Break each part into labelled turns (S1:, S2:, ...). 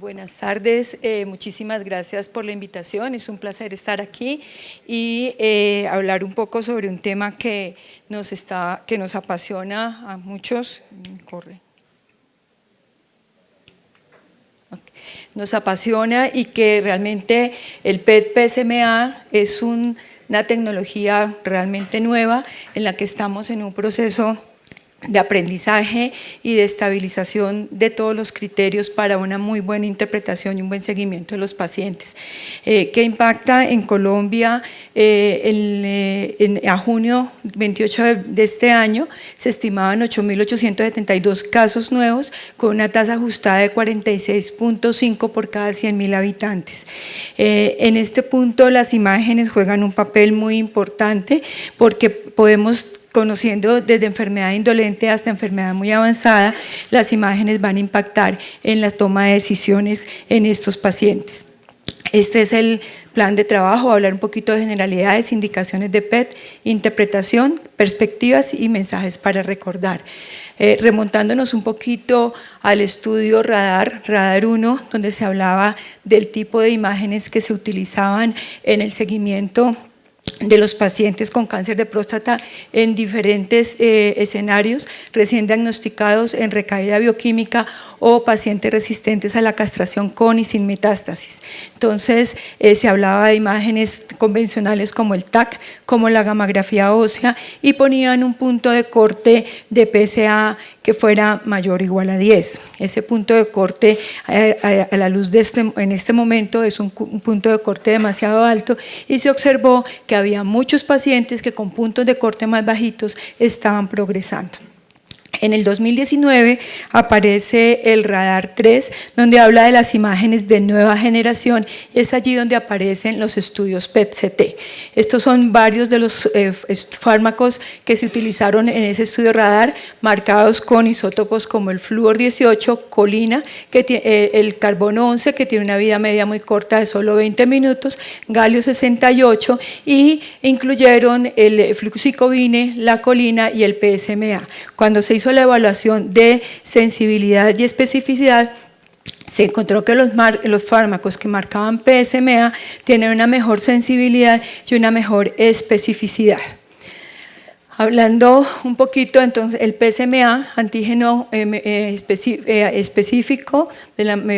S1: Buenas tardes, muchísimas gracias por la invitación, es un placer estar aquí y hablar un poco sobre un tema que nos apasiona a muchos. Nos apasiona y que realmente el PET-PSMA es una tecnología realmente nueva en la que estamos en un proceso de aprendizaje y de estabilización de todos los criterios para una muy buena interpretación y un buen seguimiento de los pacientes. ¿Qué impacta en Colombia? A junio 28 de este año se estimaban 8.872 casos nuevos con una tasa ajustada de 46.5 por cada 100.000 habitantes. En este punto las imágenes juegan un papel muy importante porque podemos, conociendo desde enfermedad indolente hasta enfermedad muy avanzada, las imágenes van a impactar en la toma de decisiones en estos pacientes. Este es el plan de trabajo, voy a hablar un poquito de generalidades, indicaciones de PET, interpretación, perspectivas y mensajes para recordar. Remontándonos un poquito al estudio Radar 1, donde se hablaba del tipo de imágenes que se utilizaban en el seguimiento de los pacientes con cáncer de próstata en diferentes escenarios, recién diagnosticados en recaída bioquímica o pacientes resistentes a la castración con y sin metástasis. Entonces, se hablaba de imágenes convencionales como el TAC, como la gamografía ósea y ponían un punto de corte de PSA que fuera mayor o igual a 10. Ese punto de corte a la luz de en este momento es un punto de corte demasiado alto y se observó que había muchos pacientes que con puntos de corte más bajitos estaban progresando. En el 2019 aparece el Radar 3, donde habla de las imágenes de nueva generación, y es allí donde aparecen los estudios PET-CT. Estos son varios de los fármacos que se utilizaron en ese estudio Radar, marcados con isótopos como el flúor 18, colina, el carbono 11, que tiene una vida media muy corta de solo 20 minutos, galio 68, y incluyeron el fluxicovine, la colina y el PSMA. Cuando se hizo la evaluación de sensibilidad y especificidad, se encontró que los fármacos que marcaban PSMA tienen una mejor sensibilidad y una mejor especificidad. Hablando un poquito, entonces, el PSMA, antígeno específico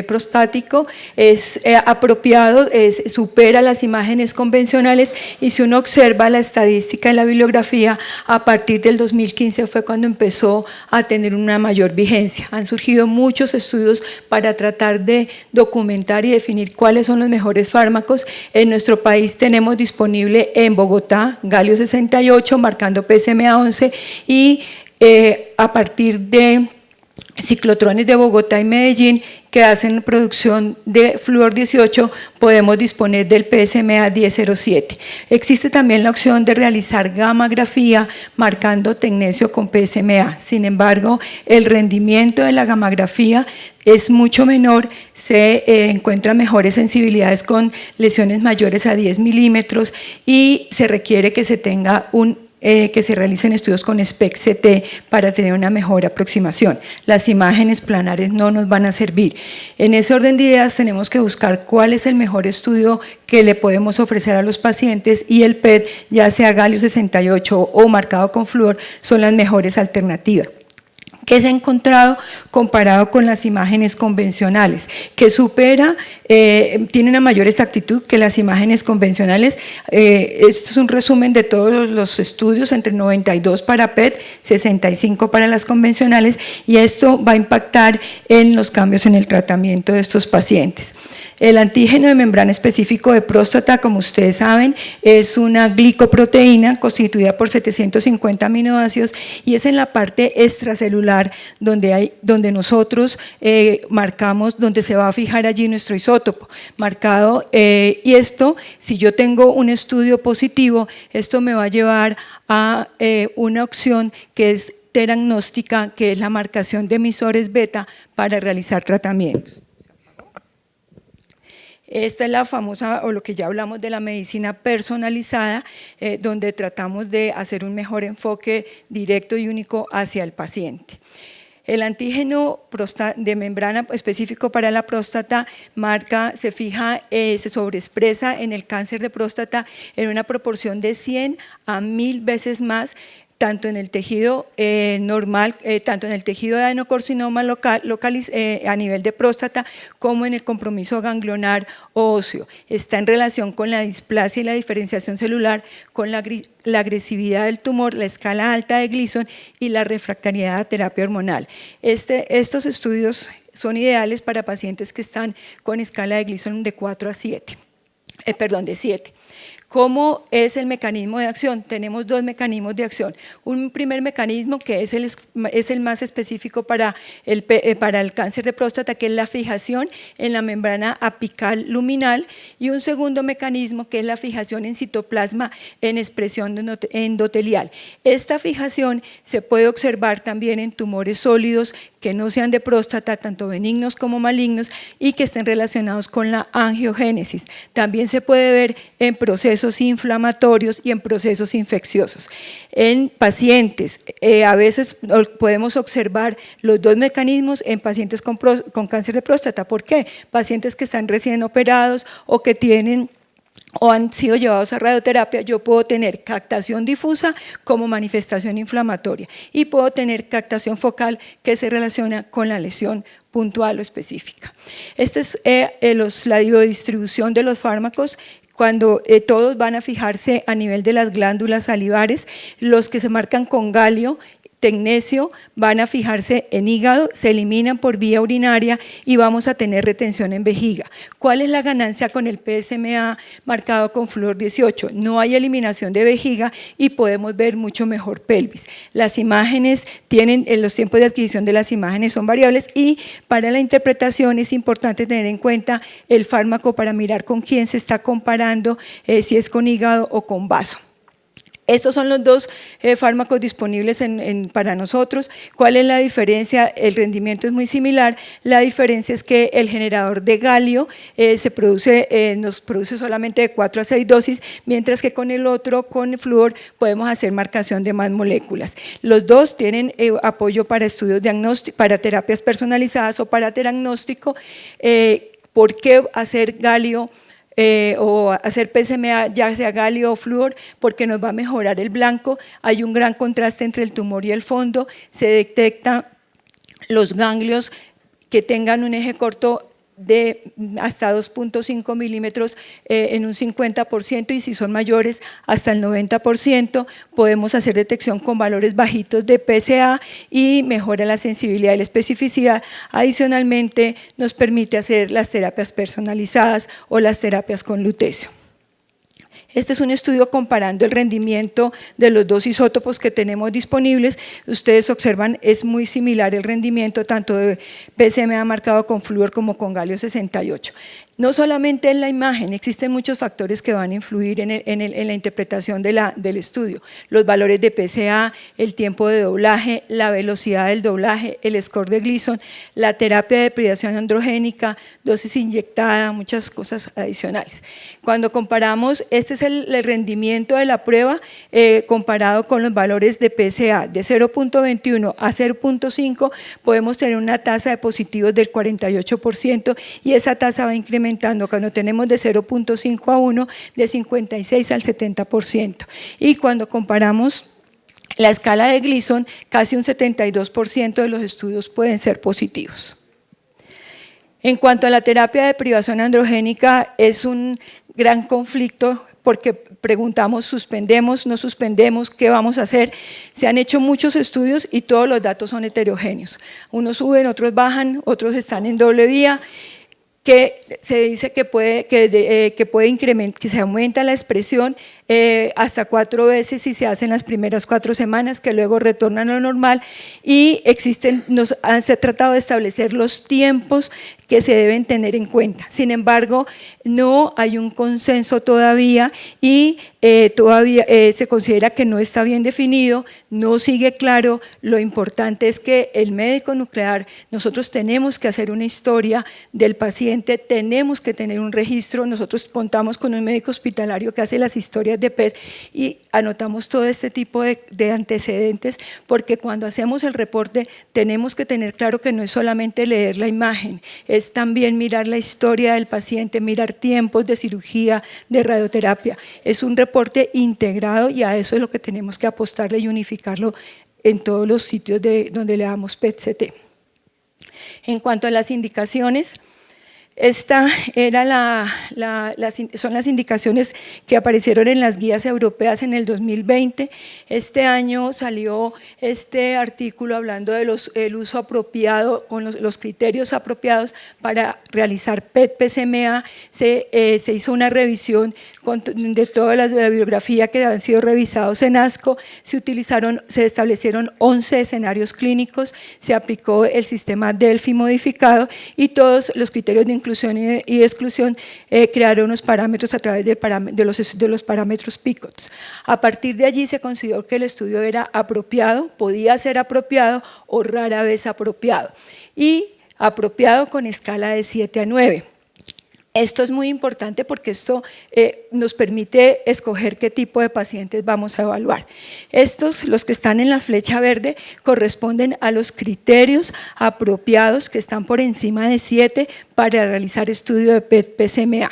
S1: prostático, es apropiado, supera las imágenes convencionales, y si uno observa la estadística en la bibliografía, a partir del 2015 fue cuando empezó a tener una mayor vigencia. Han surgido muchos estudios para tratar de documentar y definir cuáles son los mejores fármacos. En nuestro país tenemos disponible en Bogotá, galio 68, marcando PSMA 11, y a partir de ciclotrones de Bogotá y Medellín que hacen producción de flúor 18, podemos disponer del PSMA 1007. Existe también la opción de realizar gamografía marcando tecnesio con PSMA. Sin embargo, el rendimiento de la gamografía es mucho menor, se encuentran mejores sensibilidades con lesiones mayores a 10 milímetros y se requiere que se tenga que se realicen estudios con SPECT-CT para tener una mejor aproximación. Las imágenes planares no nos van a servir. En ese orden de ideas tenemos que buscar cuál es el mejor estudio que le podemos ofrecer a los pacientes, y el PET, ya sea galio 68 o marcado con flúor, son las mejores alternativas. ¿Qué se ha encontrado comparado con las imágenes convencionales? Que supera, tiene una mayor exactitud que las imágenes convencionales. Esto es un resumen de todos los estudios, entre 92 para PET, 65 para las convencionales, y esto va a impactar en los cambios en el tratamiento de estos pacientes. El antígeno de membrana específico de próstata, como ustedes saben, es una glicoproteína constituida por 750 aminoácidos, y es en la parte extracelular donde nosotros marcamos, donde se va a fijar allí nuestro isótopo marcado, y esto, si yo tengo un estudio positivo, esto me va a llevar a una opción que es diagnóstica, que es la marcación de emisores beta para realizar tratamientos. Esta es la famosa, o lo que ya hablamos de la medicina personalizada, donde tratamos de hacer un mejor enfoque directo y único hacia el paciente. El antígeno de membrana específico para la próstata se fija, se sobreexpresa en el cáncer de próstata en una proporción de 100 a 1000 veces más, tanto en el tejido normal, tanto en el tejido de adenocarcinoma a nivel de próstata, como en el compromiso ganglionar o óseo. Está en relación con la displasia y la diferenciación celular, con la agresividad del tumor, la escala alta de Gleason y la refractariedad a terapia hormonal. Estos estudios son ideales para pacientes que están con escala de Gleason de 4 a 7, de 7. ¿Cómo es el mecanismo de acción? Tenemos dos mecanismos de acción. Un primer mecanismo que es el más específico para el cáncer de próstata, que es la fijación en la membrana apical luminal, y un segundo mecanismo que es la fijación en citoplasma en expresión endotelial. Esta fijación se puede observar también en tumores sólidos que no sean de próstata, tanto benignos como malignos, y que estén relacionados con la angiogénesis. También se puede ver en procesos inflamatorios y en procesos infecciosos. En pacientes, a veces podemos observar los dos mecanismos en pacientes con cáncer de próstata. ¿Por qué? Pacientes que están recién operados o que tienen o han sido llevados a radioterapia, yo puedo tener captación difusa como manifestación inflamatoria y puedo tener captación focal que se relaciona con la lesión puntual o específica. Esta es la biodistribución de los fármacos. Cuando todos van a fijarse a nivel de las glándulas salivares, los que se marcan con galio, tecnesio, van a fijarse en hígado, se eliminan por vía urinaria y vamos a tener retención en vejiga. ¿Cuál es la ganancia con el PSMA marcado con flúor 18? No hay eliminación de vejiga y podemos ver mucho mejor pelvis. Las imágenes los tiempos de adquisición de las imágenes son variables, y para la interpretación es importante tener en cuenta el fármaco para mirar con quién se está comparando, si es con hígado o con vaso. Estos son los dos fármacos disponibles para nosotros. ¿Cuál es la diferencia? El rendimiento es muy similar. La diferencia es que el generador de galio nos produce solamente de 4 a 6 dosis, mientras que con el otro, con el flúor, podemos hacer marcación de más moléculas. Los dos tienen apoyo para estudios diagnósticos, para terapias personalizadas o para diagnóstico. ¿Por qué hacer galio? O hacer PSMA, ya sea galio o flúor, porque nos va a mejorar el blanco. Hay un gran contraste entre el tumor y el fondo, se detecta los ganglios que tengan un eje corto de hasta 2.5 milímetros en un 50%, y si son mayores hasta el 90%, podemos hacer detección con valores bajitos de PSA y mejora la sensibilidad y la especificidad. Adicionalmente, nos permite hacer las terapias personalizadas o las terapias con lutecio. Este es un estudio comparando el rendimiento de los dos isótopos que tenemos disponibles. Ustedes observan, es muy similar el rendimiento tanto de PSMA marcado con flúor como con galio 68. No solamente en la imagen, existen muchos factores que van a influir en la interpretación del estudio. Los valores de PSA, el tiempo de doblaje, la velocidad del doblaje, el score de Gleason, la terapia de deprivación androgénica, dosis inyectada, muchas cosas adicionales. Cuando comparamos, este es el rendimiento de la prueba comparado con los valores de PSA de 0.21 a 0.5, podemos tener una tasa de positivos del 48%, y esa tasa va incrementando cuando tenemos de 0.5 a 1, de 56 al 70%. Y cuando comparamos la escala de Gleason, casi un 72% de los estudios pueden ser positivos. En cuanto a la terapia de privación androgénica, es un gran conflicto porque preguntamos, ¿suspendemos, no suspendemos? ¿Qué vamos a hacer? Se han hecho muchos estudios y todos los datos son heterogéneos. Unos suben, otros bajan, otros están en doble vía, que se dice que incrementar, que se aumenta la expresión hasta 4 veces si se hacen las primeras 4 semanas, que luego retornan a lo normal, y se ha tratado de establecer los tiempos que se deben tener en cuenta. Sin embargo, no hay un consenso todavía, y todavía se considera que no está bien definido, no sigue claro. Lo importante es que el médico nuclear, nosotros tenemos que hacer una historia del paciente paciente tenemos que tener un registro. Nosotros contamos con un médico hospitalario que hace las historias de PET y anotamos todo este tipo de antecedentes, porque cuando hacemos el reporte tenemos que tener claro que no es solamente leer la imagen, es también mirar la historia del paciente, mirar tiempos de cirugía, de radioterapia. Es un reporte integrado y a eso es lo que tenemos que apostarle y unificarlo en todos los sitios donde le damos PET-CT. En cuanto a las indicaciones, esta era son las indicaciones que aparecieron en las guías europeas en el 2020. Este año salió este artículo hablando del uso apropiado, con los criterios apropiados para realizar PET-PSMA. Se hizo una revisión de toda la bibliografía que han sido revisados en ASCO, se establecieron 11 escenarios clínicos, se aplicó el sistema Delphi modificado y todos los criterios de inclusión y exclusión crearon unos parámetros a través de los parámetros PICOTS. A partir de allí se consideró que el estudio era apropiado, podía ser apropiado o rara vez apropiado, y apropiado con escala de 7 a 9. Esto es muy importante porque esto nos permite escoger qué tipo de pacientes vamos a evaluar. Estos, los que están en la flecha verde, corresponden a los criterios apropiados que están por encima de 7 para realizar estudio de PET-PSMA.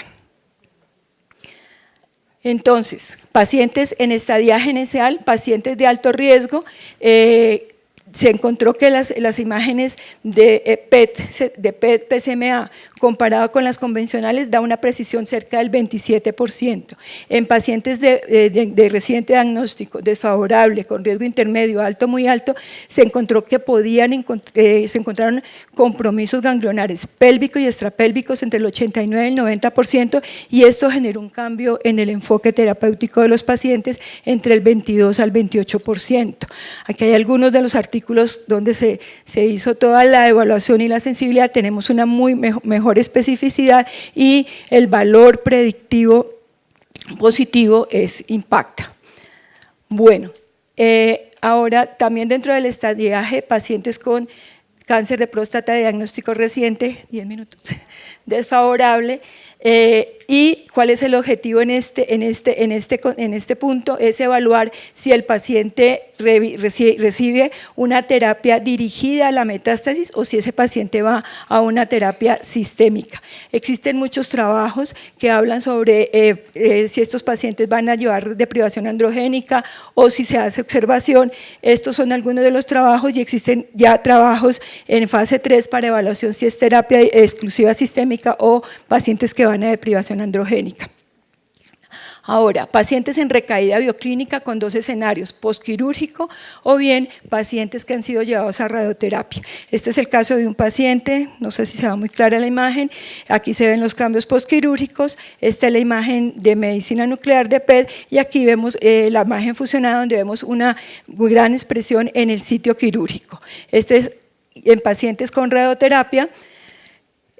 S1: Entonces, pacientes en estadía gerencial, pacientes de alto riesgo, se encontró que las imágenes de PET-PSMA comparado con las convencionales da una precisión cerca del 27%. En pacientes de reciente diagnóstico, desfavorable, con riesgo intermedio, alto, muy alto, se encontró que se encontraron compromisos ganglionares pélvicos y extrapélvicos entre el 89 y el 90%, y esto generó un cambio en el enfoque terapéutico de los pacientes entre el 22 al 28%. Aquí hay algunos de los artículos donde se hizo toda la evaluación y la sensibilidad. Tenemos una muy mejor especificidad y el valor predictivo positivo impacta. Bueno, ahora también dentro del estadiaje, pacientes con cáncer de próstata de diagnóstico reciente, 10 minutos, desfavorable. Y cuál es el objetivo en este punto, es evaluar si el paciente recibe una terapia dirigida a la metástasis o si ese paciente va a una terapia sistémica. Existen muchos trabajos que hablan sobre si estos pacientes van a llevar deprivación androgénica o si se hace observación. Estos son algunos de los trabajos y existen ya trabajos en fase 3 para evaluación si es terapia exclusiva sistémica o pacientes que van a deprivación androgénica. Ahora, pacientes en recaída bioclínica con 2 escenarios, postquirúrgico o bien pacientes que han sido llevados a radioterapia. Este es el caso de un paciente, no sé si se va muy clara la imagen, aquí se ven los cambios postquirúrgicos, esta es la imagen de medicina nuclear de PET y aquí vemos la imagen fusionada donde vemos una gran expresión en el sitio quirúrgico. Este es en pacientes con radioterapia.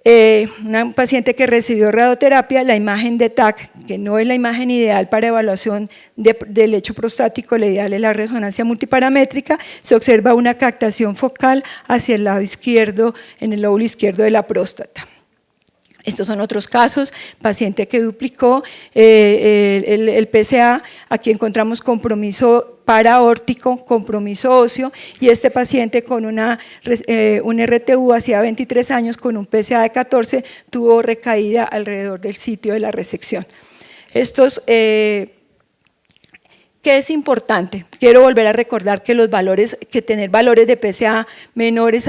S1: Un paciente que recibió radioterapia, la imagen de TAC, que no es la imagen ideal para evaluación del lecho prostático, la ideal es la resonancia multiparamétrica, se observa una captación focal hacia el lado izquierdo, en el lóbulo izquierdo de la próstata. Estos son otros casos, paciente que duplicó el PSA, aquí encontramos compromiso paraórtico, compromiso óseo, y este paciente con un RTU hacía 23 años con un PSA de 14 tuvo recaída alrededor del sitio de la resección. Estos ¿qué es importante? Quiero volver a recordar que tener valores de PSA menores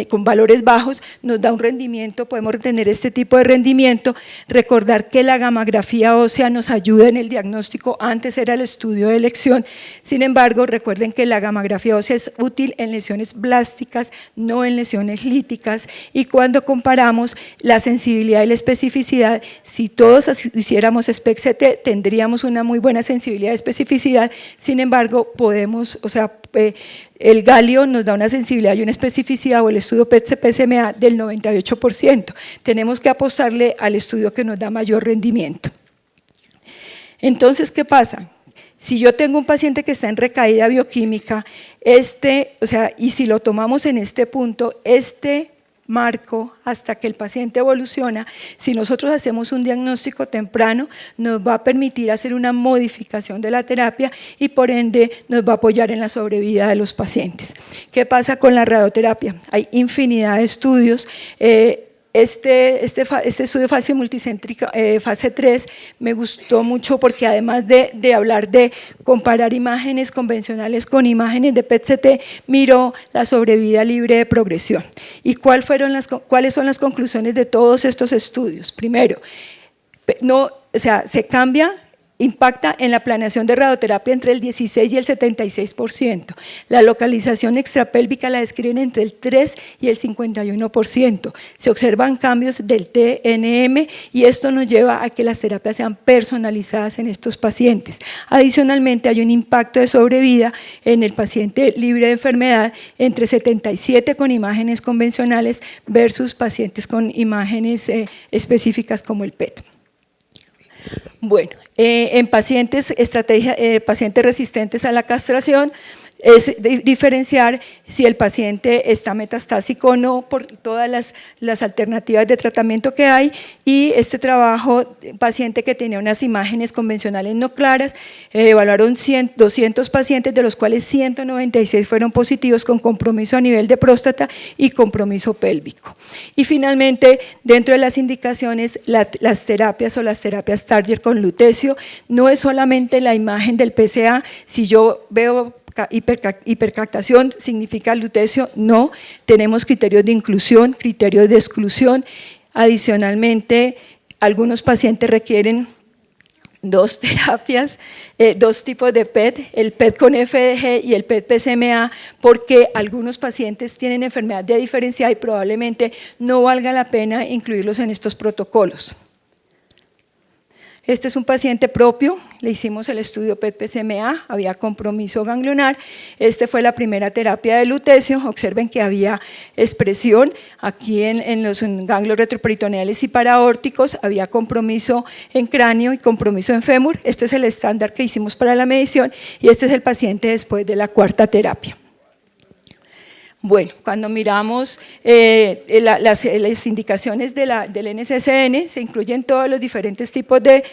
S1: con valores bajos nos da un rendimiento, podemos tener este tipo de rendimiento. Recordar que la gammagrafía ósea nos ayuda en el diagnóstico, antes era el estudio de elección, sin embargo recuerden que la gammagrafía ósea es útil en lesiones blásticas, no en lesiones líticas, y cuando comparamos la sensibilidad y la especificidad, si todos hiciéramos SPECT-CT tendríamos una muy buena sensibilidad y especificidad, sin embargo el galio nos da una sensibilidad y una especificidad o el estudio PET-PSMA del 98%, tenemos que apostarle al estudio que nos da mayor rendimiento. Entonces, ¿qué pasa? Si yo tengo un paciente que está en recaída bioquímica, y si lo tomamos en este punto, este marco hasta que el paciente evoluciona, si nosotros hacemos un diagnóstico temprano, nos va a permitir hacer una modificación de la terapia y por ende nos va a apoyar en la sobrevida de los pacientes. ¿Qué pasa con la radioterapia? Hay infinidad de estudios. Este estudio de fase multicéntrica, fase 3, me gustó mucho porque además de hablar de comparar imágenes convencionales con imágenes de PET-CT, miró la sobrevida libre de progresión. ¿Y cuáles son las conclusiones de todos estos estudios? Primero, se cambia, impacta en la planeación de radioterapia entre el 16 y el 76%. La localización extrapélvica la describen entre el 3 y el 51%. Se observan cambios del TNM y esto nos lleva a que las terapias sean personalizadas en estos pacientes. Adicionalmente, hay un impacto de sobrevida en el paciente libre de enfermedad entre 77 con imágenes convencionales versus pacientes con imágenes específicas como el PET. Bueno, en pacientes resistentes a la castración, es diferenciar si el paciente está metastásico o no por todas las alternativas de tratamiento que hay, y este trabajo, paciente que tenía unas imágenes convencionales no claras, evaluaron 200 pacientes, de los cuales 196 fueron positivos con compromiso a nivel de próstata y compromiso pélvico. Y finalmente, dentro de las indicaciones, las terapias Target con lutecio, no es solamente la imagen del PSA. Si yo veo hipercaptación, ¿significa lutecio? No, tenemos criterios de inclusión, criterios de exclusión. Adicionalmente, algunos pacientes requieren 2 terapias, 2 tipos de PET, el PET con FDG y el PET-PSMA, porque algunos pacientes tienen enfermedad de diferenciada y probablemente no valga la pena incluirlos en estos protocolos. Este es un paciente propio, le hicimos el estudio PET-PSMA, había compromiso ganglionar. Esta fue la primera terapia de lutecio. Observen que había expresión aquí en los ganglios retroperitoneales y paraórticos, había compromiso en cráneo y compromiso en fémur. Este es el estándar que hicimos para la medición y este es el paciente después de la 4ª terapia. Bueno, cuando miramos las indicaciones del NCCN, se incluyen todos los diferentes tipos de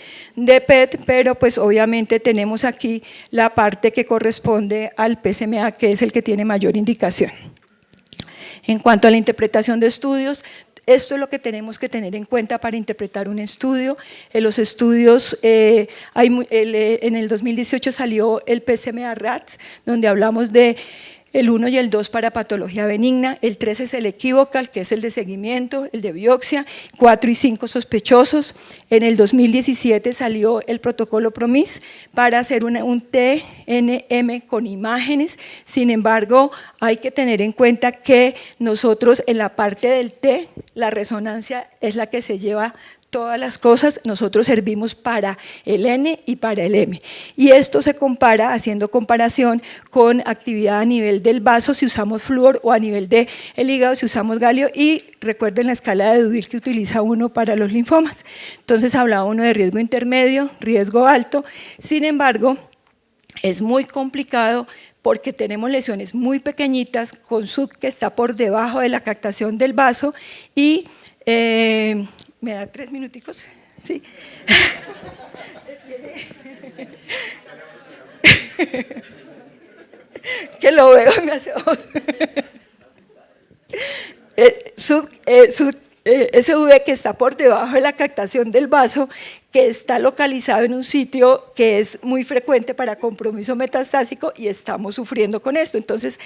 S1: PET, pero pues obviamente tenemos aquí la parte que corresponde al PSMA, que es el que tiene mayor indicación. En cuanto a la interpretación de estudios, esto es lo que tenemos que tener en cuenta para interpretar un estudio. En los estudios, en el 2018 salió el PSMA-RAT, donde hablamos de el 1 y el 2 para patología benigna, el 3 es el equivocal, que es el de seguimiento, el de biopsia, 4 y 5 sospechosos. En el 2017 salió el protocolo PROMIS para hacer un TNM con imágenes. Sin embargo, hay que tener en cuenta que nosotros en la parte del T, la resonancia es la que se lleva todas las cosas, nosotros servimos para el N y para el M. Y esto se compara, haciendo comparación con actividad a nivel del vaso si usamos flúor o a nivel del hígado si usamos galio, y recuerden la escala de Duville que utiliza uno para los linfomas. Entonces hablaba uno de riesgo intermedio, riesgo alto. Sin embargo, es muy complicado porque tenemos lesiones muy pequeñitas con SUD que está por debajo de la captación del vaso y ¿me da 3 minuticos? Sí. Que lo veo y me hace SV que está por debajo de la captación del vaso, que está localizado en un sitio que es muy frecuente para compromiso metastásico y estamos sufriendo con esto. Entonces,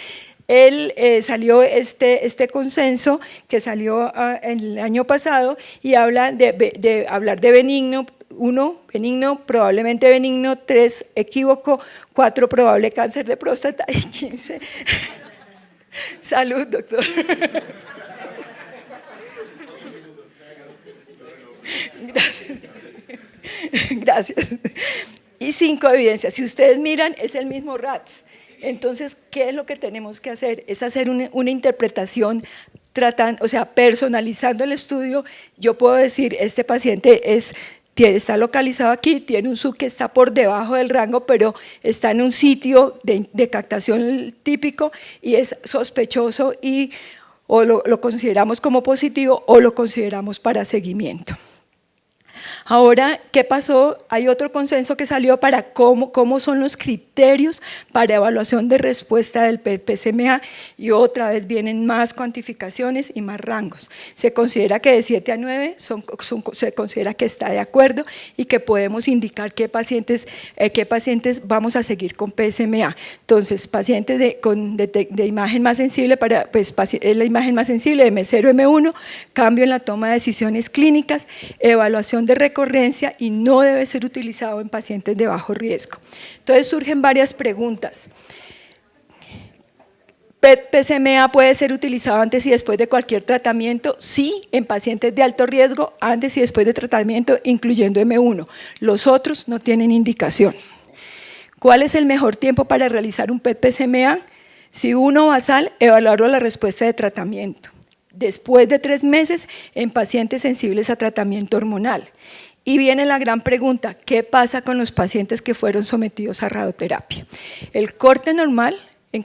S1: salió este consenso que salió el año pasado y habla de hablar de benigno, 1, benigno, probablemente benigno, 3, equívoco, 4, probable cáncer de próstata y 15. Salud, doctor. Gracias. Gracias. Y 5 evidencias. Si ustedes miran, es el mismo RATS. Entonces, ¿qué es lo que tenemos que hacer? Es hacer una interpretación, personalizando el estudio. Yo puedo decir, este paciente está localizado aquí, tiene un SUC que está por debajo del rango, pero está en un sitio de captación típico y es sospechoso y o lo consideramos como positivo o lo consideramos para seguimiento. Ahora, ¿qué pasó? Hay otro consenso que salió para cómo son los criterios para evaluación de respuesta del PET-PSMA, y otra vez vienen más cuantificaciones y más rangos. Se considera que de 7 a 9 se considera que está de acuerdo y que podemos indicar qué pacientes vamos a seguir con PSMA. Entonces, pacientes de imagen más sensible, es la imagen más sensible, M0, M1, cambio en la toma de decisiones clínicas, evaluación de recurrencia, y no debe ser utilizado en pacientes de bajo riesgo. Entonces surgen varias preguntas. ¿PET-PSMA puede ser utilizado antes y después de cualquier tratamiento? Sí, en pacientes de alto riesgo, antes y después de tratamiento, incluyendo M1. Los otros no tienen indicación. ¿Cuál es el mejor tiempo para realizar un PET-PSMA? Si uno basal, evaluar la respuesta de tratamiento. Después de 3 meses en pacientes sensibles a tratamiento hormonal. Y viene la gran pregunta, ¿qué pasa con los pacientes que fueron sometidos a radioterapia? El corte normal, en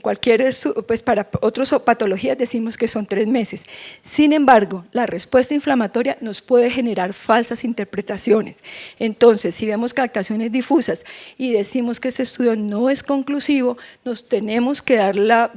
S1: para otras patologías decimos que son 3 meses. Sin embargo, la respuesta inflamatoria nos puede generar falsas interpretaciones. Entonces, si vemos captaciones difusas y decimos que este estudio no es conclusivo, nos tenemos que dar la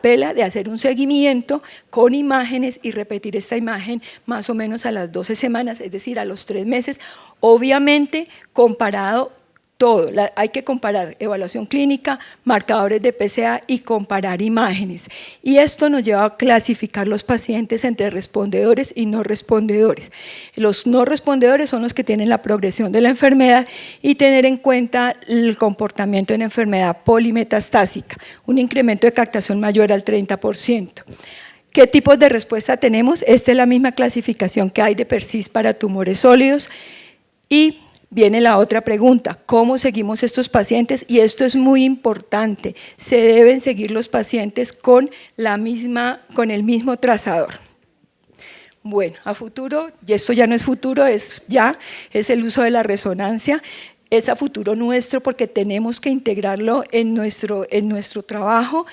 S1: pela de hacer un seguimiento con imágenes y repetir esta imagen más o menos a las 12 semanas, es decir, a los 3 meses, obviamente comparado todo. Hay que comparar evaluación clínica, marcadores de PSA y comparar imágenes. Y esto nos lleva a clasificar los pacientes entre respondedores y no respondedores. Los no respondedores son los que tienen la progresión de la enfermedad, y tener en cuenta el comportamiento en enfermedad polimetastásica, un incremento de captación mayor al 30%. ¿Qué tipos de respuesta tenemos? Esta es la misma clasificación que hay de PERSIST para tumores sólidos. Y viene la otra pregunta, ¿cómo seguimos estos pacientes? Y esto es muy importante, se deben seguir los pacientes con el mismo trazador. Bueno, a futuro, y esto ya no es futuro, es el uso de la resonancia. Es a futuro nuestro porque tenemos que integrarlo en nuestro trabajo,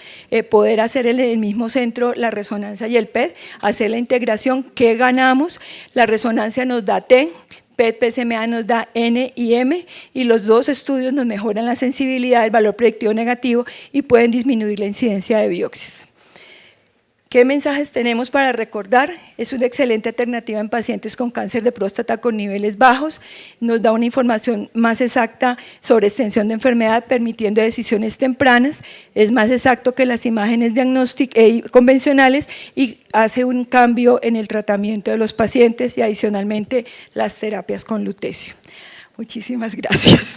S1: poder hacer en el mismo centro la resonancia y el PET, hacer la integración. ¿Qué ganamos? La resonancia nos da T, PET-PSMA nos da N y M, y los dos estudios nos mejoran la sensibilidad, el valor predictivo negativo, y pueden disminuir la incidencia de biopsias. ¿Qué mensajes tenemos para recordar? Es una excelente alternativa en pacientes con cáncer de próstata con niveles bajos, nos da una información más exacta sobre extensión de enfermedad, permitiendo decisiones tempranas, es más exacto que las imágenes diagnósticas convencionales, y hace un cambio en el tratamiento de los pacientes y adicionalmente las terapias con lutecio. Muchísimas gracias.